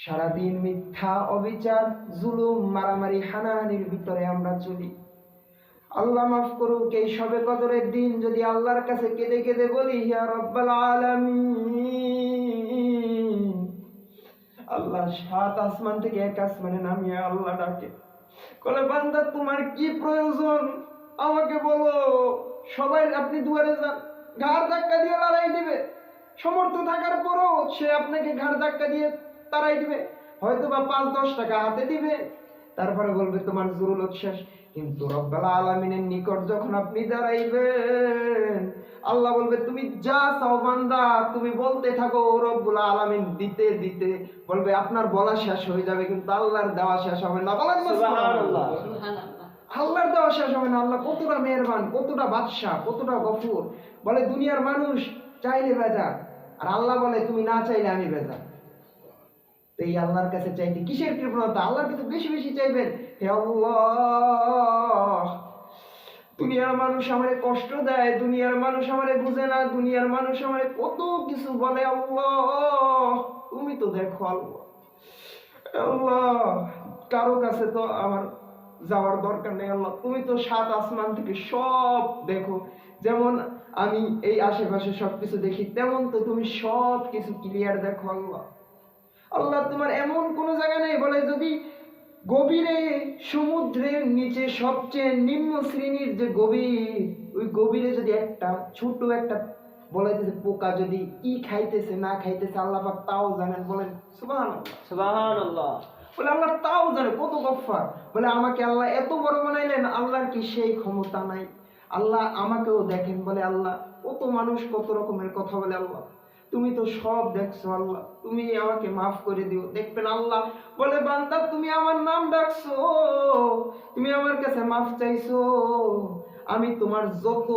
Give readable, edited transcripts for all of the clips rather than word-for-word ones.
সারাদিন মিথ্যা, অবিচার, জুলুম, মারামারি, হানাহানির ভিতরে আমরা চলি। আল্লাহ মাফ করুক, এই শবে কদরের দিন যদি আল্লাহর কাছে কেঁদে কেঁদে বলি, ইয়া রব্বাল আলামিন, আল্লাহ 7 আসমান থেকে 1 আসমানে নামিয়ে আল্লাহ ডাকে, বলে বান্দা তোমার কি প্রয়োজন আমাকে বলো। সবাই আপনি দুয়ারে যান, ঘাড় ধাক্কা দিয়ে লড়াই দিবে, সমর্থ থাকার পরও সে আপনাকে ঘাড় ধাক্কা দিয়ে তাড়াই দিবে, হয়তো বা 5-10 টাকা হাতে দিবে, তারপরে বলবে তোমার জরুরত শেষ। কিন্তু রব্বুল আলামিনের নিকট যখন আপনি দাঁড়াইবেন, আল্লাহ বলবে তুমি যা চাও বান্দা তুমি বলতে থাকো, রব্বুল আলামিন দিতে দিতে বলবে আপনার বলা শেষ হয়ে যাবে, কিন্তু আল্লাহর দেওয়া শেষ হবে না। বলেন সুবহানাল্লাহ। আল্লাহর দেওয়া শেষ হবে না। আল্লাহ কতটা মেহেরবান, কতটা বাদশা, কতটা গফুর। বলে দুনিয়ার মানুষ চাইলে বেজার, আর আল্লাহ বলে তুমি না চাইলে আমি বেজার। এই আল্লাহর কাছে চাইতে কিসের কৃপণতা? আল্লাহর কাছে বেশি বেশি চাইবেন, হে আল্লাহ দুনিয়ার মানুষ আমারে কষ্ট দেয়, দুনিয়ার মানুষ আমারে বুঝে না, দুনিয়ার মানুষ আমারে কত কিছু বলে, আল্লাহ তুমি তো দেখো। আল্লাহ আল্লাহ কারো কাছে তো আমার যাওয়ার দরকার নেই, আল্লাহ তুমি তো 7 আসমান থেকে সব দেখো। যেমন আমি এই আশেপাশে সবকিছু দেখি, তেমন তো তুমি সব কিছু ক্লিয়ার দেখো। আল্লাহ আল্লাহ তোমার এমন কোন জায়গা নেই বলে যদি গভীরে সমুদ্রের নিচে সবচেয়ে নিম্ন শ্রেণীর যে গভীর, ওই গভীরে যদি একটা ছোট একটা বলাইতেছে পোকা যদি কি খাইতেছে না খাইতেছে আল্লাহ পাক তাও জানেন। বলেন সুবহানাল্লাহ সুবহানাল্লাহ। বলে আল্লাহ তাও জানে, কত গফফার। বলে আমাকে আল্লাহ এত বড় বানাইলেন, আল্লাহর কি সেই ক্ষমতা নাই? আল্লাহ আমাকেও দেখেন। বলে আল্লাহ কত মানুষ কত রকমের কথা বলে, আল্লাহ তুমি তো সব দেখছো, আল্লাহ তুমি আমাকে মাফ করে দিও। দেখবেন আল্লাহ বলে বান্দা তুমি আমার নাম ডাকছো, তুমি আমার কাছে মাফ চাইছো, আমি তোমার যত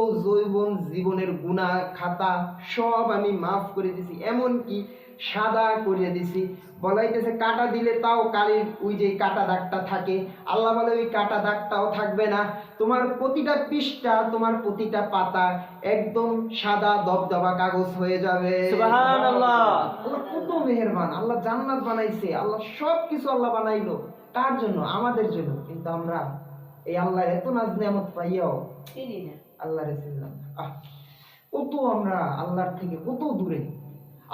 জীবনের গুনাহ খাতা সব আমি মাফ করে দিছি, এমন কি সাদা করে দিছি। বলাইতেছে কাটা দিলে তাও কালির ওই যে কাটা দাগটা থাকে, আল্লাহ বলে ওই কাটা দাগটাও থাকবে না, তোমার প্রতিটা পৃষ্ঠা তোমার প্রতিটা পাতা একদম সাদা দবদবা কাগজ হয়ে যাবে। সুবহানাল্লাহ। আল্লাহ কত মেহেরবান। আল্লাহ জান্নাত বানাইছে, আল্লাহ সবকিছু আল্লাহ বানাইলো কার জন্য? আমাদের জন্য। কিন্তু আমরা এই আল্লাহর এত নাজ নিয়ামত পাইয়াও চিনি না, আল্লাহর চিনলাম না। কত আমরা আল্লাহর থেকে কত দূরে।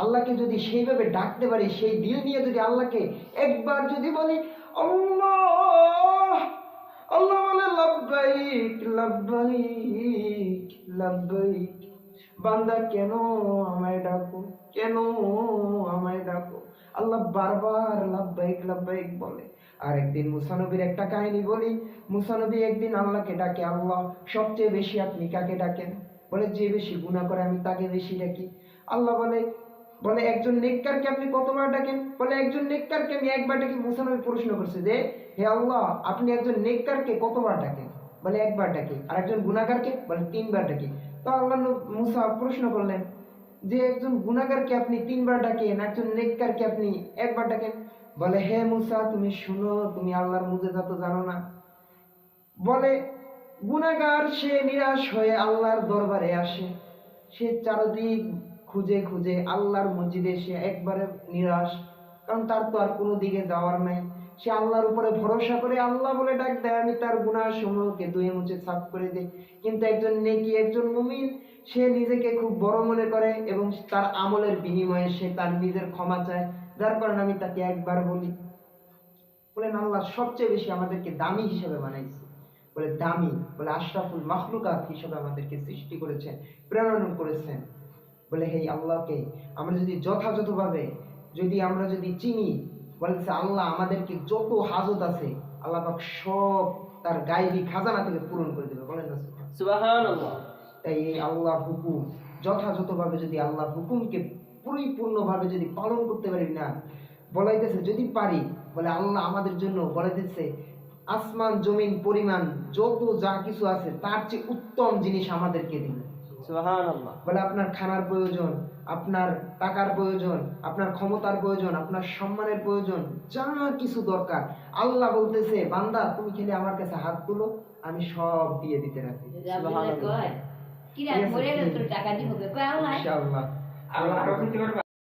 আল্লাহকে যদি সেইভাবে ডাকতে পারি, সেই দিল নিয়ে যদি আল্লাহকে একবার যদি বলি আল্লাহ, আল্লাহ বলে লাব্বাইক লাব্বাইক লাব্বাইক। বান্দা কেন আমায় ডাকো, কেন আমায় ডাকো? আল্লাহ বারবার লাব্বাইক লাব্বাইক বলে। আর একদিন মুসা নবীর একটা কাহিনী বলি। মুসা নবী একদিন আল্লাহকে ডাকে, আল্লাহ সবচেয়ে বেশি আপনি কাকে ডাকেন? বলে যে বেশি গুনাহ করে আমি তাকে বেশি ডাকি। আল্লাহ বলে একজন নেককারকে আপনি কতবার ডাকেন? বলে একজন নেককারকে আমি একবার ডাকি। মুসা নবী প্রশ্ন করছে যে হে আল্লাহ আপনি একজন নেককারকে কতবার ডাকেন? বলে একবার ডাকি। আর একজন গুনাহগারকে? বলে 3বার ডাকি। তো আল্লাহ মুসা প্রশ্ন করলেন যে একজন গুনাহগারকে আপনি 3বার ডাকেন, একজন নেককারকে আপনি একবার ডাকেন। বলে হে মুসা তুমি শুনো, তুমি আল্লাহর মুজিজা তো জানো না। বলে গুনাহগার সে নিরাশ হয়ে আল্লাহর দরবারে আসে, সে চারদিক খুঁজে খুঁজে আল্লাহর মসজিদে সে একবারে নিরাশ, কারণ তার তো আর কোনো দিকে যাওয়ার নাই। সে আল্লাহর উপরে ভরসা করে আল্লাহ বলে ডাক দেয়, আমি তার গুনাহ সমূহকে ধুয়ে মুছে সাফ করে দিই। কিন্তু একজন নেকি, একজন মুমিন, সে নিজেকে খুব বড় মনে করে এবং তার আমলের বিনিময়ে সে তার নিজের ক্ষমা চায়, যার কারণে আমি তাকে একবার বলি। বলেন আল্লাহ সবচেয়ে বেশি আমাদেরকে দামি হিসেবে বানাইছে। বলে দামি, বলে আশরাফুল মাখলুকাত হিসেবে আমাদেরকে সৃষ্টি করেছেন, প্রেরণ করেছেন। বলে হে আল্লাহকে আমরা যদি যথাযথভাবে যদি আমরা যদি চিনি, বলছে আল্লাহ আমাদেরকে যত হাজত আছে আল্লাহ পাক সব তার গায়েবী খাজানা থেকে পূরণ করে দেবে। বলেন না সুবহানাল্লাহ। তাই এই আল্লাহর হুকুম যথাযথভাবে যদি আল্লাহর হুকুমকে পরিপূর্ণভাবে যদি পালন করতে পারি না, বলাইতেছে যদি পারি, বলে আল্লাহ আমাদের জন্য বলাইতেছে আসমান জমিন পরিমাণ যত যা কিছু আছে তার চেয়ে উত্তম জিনিস আমাদেরকে দিবে। সুবহানাল্লাহ। বলে আপনার খানার প্রয়োজন, আপনার টাকার প্রয়োজন, আপনার ক্ষমতার প্রয়োজন, আপনার সম্মানের প্রয়োজন, যা কিছু দরকার আল্লাহ বলতেছে বান্দা তুমি খেলে আমার কাছে হাত তুলো, আমি সব দিয়ে দিতে রাখি। সুবহানাল্লাহ। কি রে মরে গেল তোর টাকা দিব কে? আল্লাহ ইনশাআল্লাহ। আল্লাহ